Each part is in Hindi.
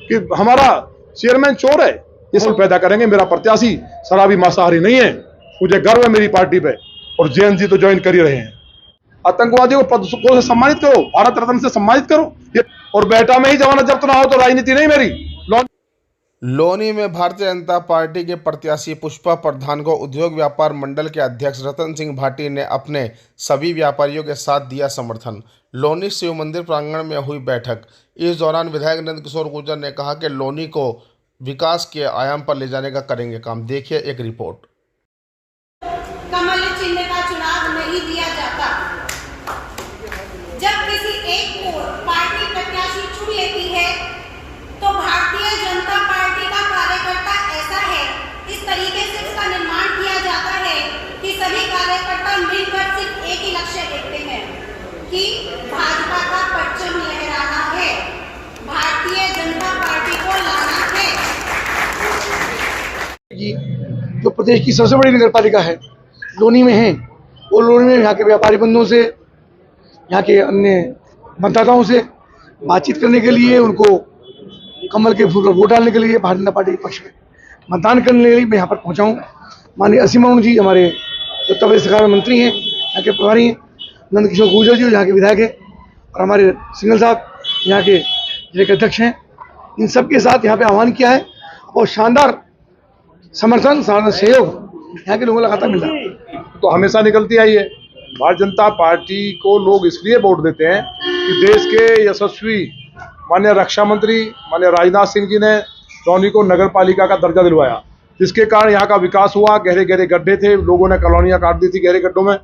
कि हमारा चेयरमैन चोर है, ये सब पैदा करेंगे। मेरा प्रत्याशी शराबी मांसाहारी नहीं है, मुझे गर्व है मेरी पार्टी पे। और जैन जी तो ज्वाइन कर ही रहे हैं। आतंकवादियों को पद से सम्मानित करो, भारत रत्न से सम्मानित करो। और बेटा में ही जमानत जब्त ना हो तो राजनीति नहीं मेरी। लोनी में भारतीय जनता पार्टी के प्रत्याशी पुष्पा प्रधान को उद्योग व्यापार मंडल के अध्यक्ष रतन सिंह भाटी ने अपने सभी व्यापारियों के साथ दिया समर्थन। लोनी शिव मंदिर प्रांगण में हुई बैठक। इस दौरान विधायक नंद किशोर गुर्जर ने कहा कि लोनी को विकास के आयाम पर ले जाने का करेंगे काम। देखिए एक रिपोर्ट। कमल चिन्ह का चुनाव नहीं दिया जाता। जब किसी एक को पार्टी प्रत्याशी चुन लेती है तो भारतीय जनता पार्टी का कार्यकर्ता ऐसा है, इस तरीके से उसका निर्माण किया जाता है कि सभी कार्यकर्ता मिलकर सिर्फ एक ही लक्ष्य देखते हैं कि भाजपा का परचम लहराना है, भारतीय जनता पार्टी को लाना है। जो प्रदेश की सबसे बड़ी नगर पालिका है लोनी में है, वो लोनी में यहाँ के व्यापारी बंधुओं से, यहाँ के अन्य मतदाताओं से बातचीत करने के लिए, उनको कमल के फूल पर वोट डालने के लिए, भारतीय जनता पार्टी के पक्ष में मतदान करने के लिए मैं यहाँ पर पहुँचा हूँ। माननीय असीम अरुण जी हमारे उत्तर प्रदेश सरकार में मंत्री हैं, यहाँ के प्रभारी हैं, नंद किशोर गुर्जर जी यहाँ के विधायक हैं, और हमारे सिंगल साहब यहाँ के जिले के अध्यक्ष हैं। इन सब के साथ यहाँ पे आह्वान किया है और शानदार समर्थन, शानदार सहयोग यहाँ के लोगों को लगातार मिल रहा है। तो हमेशा निकलती आई है। भारतीय जनता पार्टी को लोग इसलिए वोट देते हैं कि देश के यशस्वी माननीय रक्षा मंत्री माननीय राजनाथ सिंह जी ने लोनी को नगर पालिका का दर्जा दिलवाया, जिसके कारण यहाँ का विकास हुआ। गहरे गहरे गड्ढे थे, लोगों ने कॉलोनियाँ काट दी थी गहरे गड्ढों में,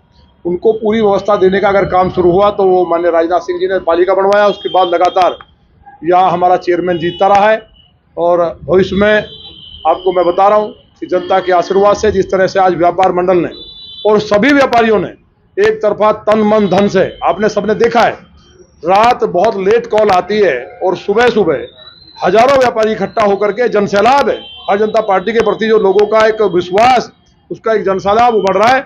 उनको पूरी व्यवस्था देने का अगर काम शुरू हुआ तो वो माननीय राजनाथ सिंह जी ने पालिका बनवाया। उसके बाद लगातार यहाँ हमारा चेयरमैन जीतता रहा है। और भविष्य में आपको मैं बता रहा हूँ कि जनता के आशीर्वाद से जिस तरह से आज व्यापार मंडल ने और सभी व्यापारियों ने एक तरफा तन मन धन से, आपने सबने देखा है, रात बहुत लेट कॉल आती है और सुबह सुबह हजारों व्यापारी इकट्ठा होकर के जनसैलाब है। भारतीय जनता पार्टी के प्रति जो लोगों का एक विश्वास, उसका एक जनसैलाब उमड़ रहा है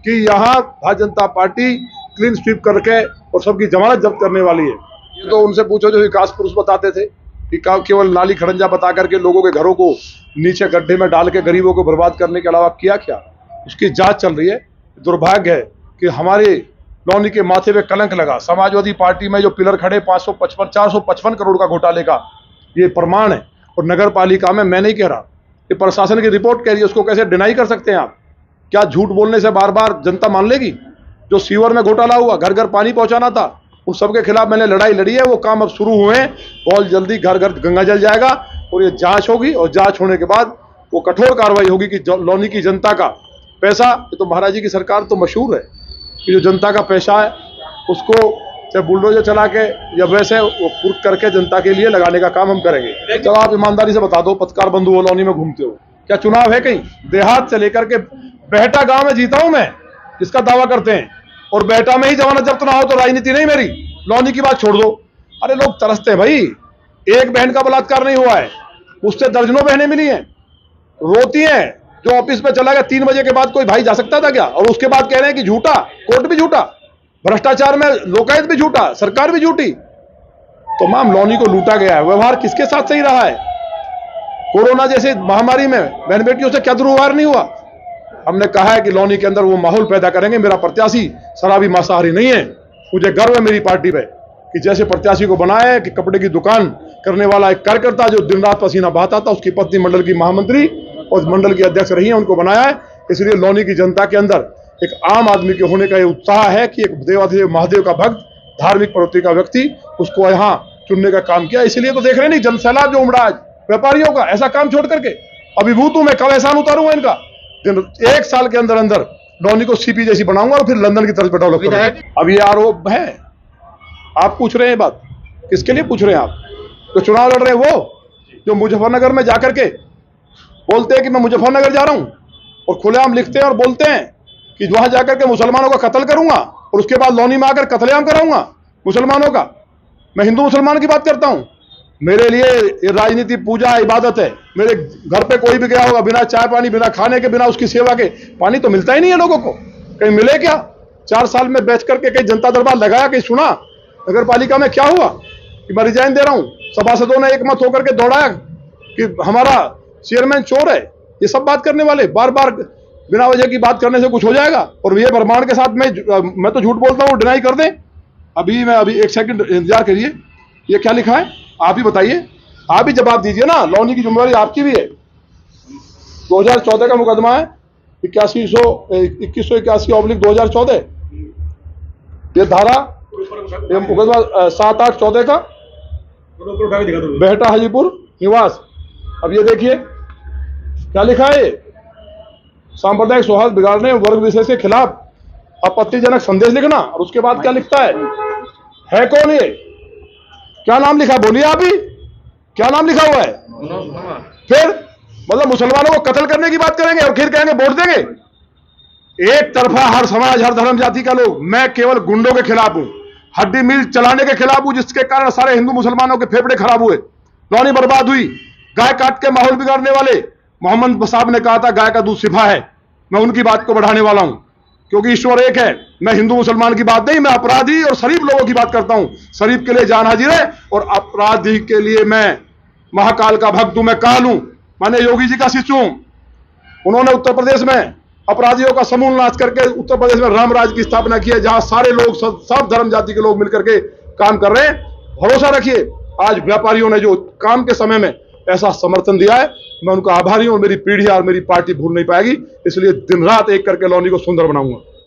कि यहाँ Bharatiya Janata party clean sweep करके और सबकी जमानत जब्त करने वाली है। ये तो उनसे पूछो जो विकास पुरुष बताते थे कि केवल नाली खड़ंजा बता करके लोगों के घरों को नीचे गड्ढे में डाल के गरीबों को बर्बाद करने के अलावा किया क्या। उसकी जांच चल रही है। दुर्भाग्य है कि हमारे लोनी के माथे पे कलंक लगा। समाजवादी पार्टी में जो पिलर खड़े 455 करोड़ का घोटाले का ये प्रमाण है। और नगर पालिका में मैं नहीं कह रहा, ये प्रशासन की रिपोर्ट कह रही है, उसको कैसे डिनाई कर सकते हैं आप? क्या झूठ बोलने से बार बार जनता मान लेगी? जो सीवर में घोटाला हुआ, घर घर पानी पहुंचाना था, उन सबके खिलाफ मैंने लड़ाई लड़ी है। वो काम अब शुरू हुए हैं, बहुत जल्दी घर घर गंगा जल जाएगा और ये जांच होगी। और जांच होने के बाद वो कठोर कार्रवाई होगी कि लोनी की जनता का पैसा, ये तो महाराज जी की सरकार तो मशहूर है कि जो जनता का पैसा है उसको चाहे बुलडोजर चला के या वैसे वो कुर्क करके जनता के लिए लगाने का काम हम करेंगे। चलो आप ईमानदारी से बता दो, पत्रकार बंधु हो, लोनी में घूमते हो, क्या चुनाव है कहीं? देहात से लेकर के बेहटा गांव में जीता हूं मैं, जिसका दावा करते हैं। और बेहटा में ही जमानत जब्त ना हो तो राजनीति नहीं मेरी। लोनी की बात छोड़ दो। अरे लोग तरसते हैं भाई, एक बहन का बलात्कार नहीं हुआ है, उससे दर्जनों बहनें मिली हैं, रोती हैं। जो ऑफिस पे चला गया 3 बजे के बाद कोई भाई जा सकता था क्या? और उसके बाद कह रहे हैं कि झूठा, कोर्ट भी झूठा, भ्रष्टाचार में लोकायुक्त भी झूठा, सरकार भी झूठी। तो माम लोनी को लूटा गया है। व्यवहार किसके साथ सही रहा है? कोरोना जैसे महामारी में बहन बेटियों से क्या दुर्व्यवहार नहीं हुआ? हमने कहा है कि लोनी के अंदर वो माहौल पैदा करेंगे। मेरा प्रत्याशी शराबी मांसाहारी नहीं है, मुझे गर्व है मेरी पार्टी पे कि जैसे प्रत्याशी को बनाया है कि कपड़े की दुकान करने वाला एक कार्यकर्ता जो दिन रात पसीना बहाता था, उसकी पत्नी मंडल की महामंत्री और मंडल की अध्यक्ष रही है, उनको बनाया है। इसलिए लोनी की जनता के अंदर एक आम आदमी के होने का ये उत्साह है कि एक देवाधिदेव महादेव का भक्त, धार्मिक प्रवृत्ति का व्यक्ति, उसको यहाँ चुनने का काम किया। इसलिए तो देख रहे नहीं जनसैलाब जो उमड़ा आज व्यापारियों का, ऐसा काम छोड़ करके अभिभूत हूं मैं। कब एहसान उतारूंगा इनका? 1 साल के अंदर अंदर लोनी को सीपी जैसी बनाऊंगा और फिर लंदन की तरफ डेवलप करूंगा। अब ये आरोप है, आप पूछ रहे हैं बात किसके लिए पूछ रहे हैं? आप तो चुनाव लड़ रहे हैं वो जो मुजफ्फरनगर में जाकर के बोलते हैं कि मैं मुजफ्फरनगर जा रहा हूं और खुलेआम लिखते हैं और बोलते हैं कि वहां जाकर के मुसलमानों का कत्ल करूंगा और उसके बाद लोनी में आकर कत्लेआम कराऊंगा मुसलमानों का। मैं हिंदू मुसलमान की बात करता हूं। मेरे लिए ये राजनीति पूजा इबादत है। मेरे घर पे कोई भी गया होगा बिना चाय पानी, बिना खाने के, बिना उसकी सेवा के, पानी तो मिलता ही नहीं है लोगों को। कहीं मिले क्या? 4 साल में बैठ करके कहीं जनता दरबार लगाया, कहीं सुना नगर पालिका में क्या हुआ कि मैं रिजाइन दे रहा हूं? सभासदों ने एक मत होकर के दौड़ाया कि हमारा चेयरमैन चोर है। ये सब बात करने वाले बार बार बिना वजह की बात करने से कुछ हो जाएगा? और ये प्रमाण के साथ मैं तो झूठ बोलता हूँ, डिनाई कर दें। अभी एक सेकंड इंतजार करिए, ये क्या लिखा है आप ही बताइए, आप ही जवाब दीजिए ना। लौनी की जिम्मेवारी आपकी भी है। 2014 का मुकदमा है 2181/2014। ये धारा, ये मुकदमा 7/8/14 का, बेहटा हाजीपुर निवास। अब ये देखिए क्या लिखा है, सांप्रदायिक सौहार्द बिगाड़ने वर्ग विशेष के खिलाफ आपत्तिजनक संदेश लिखना। और उसके बाद क्या लिखता है कौन ये, क्या नाम लिखा है बोलिए आप ही, क्या नाम लिखा हुआ है? फिर मतलब मुसलमानों को कत्ल करने की बात करेंगे और फिर कहेंगे वोट देंगे। एक तरफा हर समाज, हर धर्म जाति का लोग, मैं केवल गुंडों के खिलाफ हूं, हड्डी मिल चलाने के खिलाफ हूं, जिसके कारण सारे हिंदू मुसलमानों के फेफड़े खराब हुए, लौनी बर्बाद हुई। गाय काट के माहौल बिगाड़ने वाले मोहम्मद साहब ने कहा था गाय का दूध शिफा है, मैं उनकी बात को बढ़ाने वाला हूं, क्योंकि ईश्वर एक है। मैं हिंदू मुसलमान की बात नहीं, मैं अपराधी और शरीफ लोगों की बात करता हूं। शरीफ के लिए जान हाजिर है और अपराधी के लिए मैं महाकाल का भक्त हूं, मैं काल हूं, मैंने योगी जी का शिष्य हूं। उन्होंने उत्तर प्रदेश में अपराधियों का समूल नाश करके उत्तर प्रदेश में राम राज की स्थापना की है, जहां सारे लोग सब धर्म जाति के लोग मिलकर के काम कर रहे हैं। भरोसा रखिए, आज व्यापारियों ने जो काम के समय में ऐसा समर्थन दिया है, मैं उनका आभारी हूं और मेरी पीढ़ी और मेरी पार्टी भूल नहीं पाएगी। इसलिए दिन रात एक करके लौनी को सुंदर बनाऊंगा।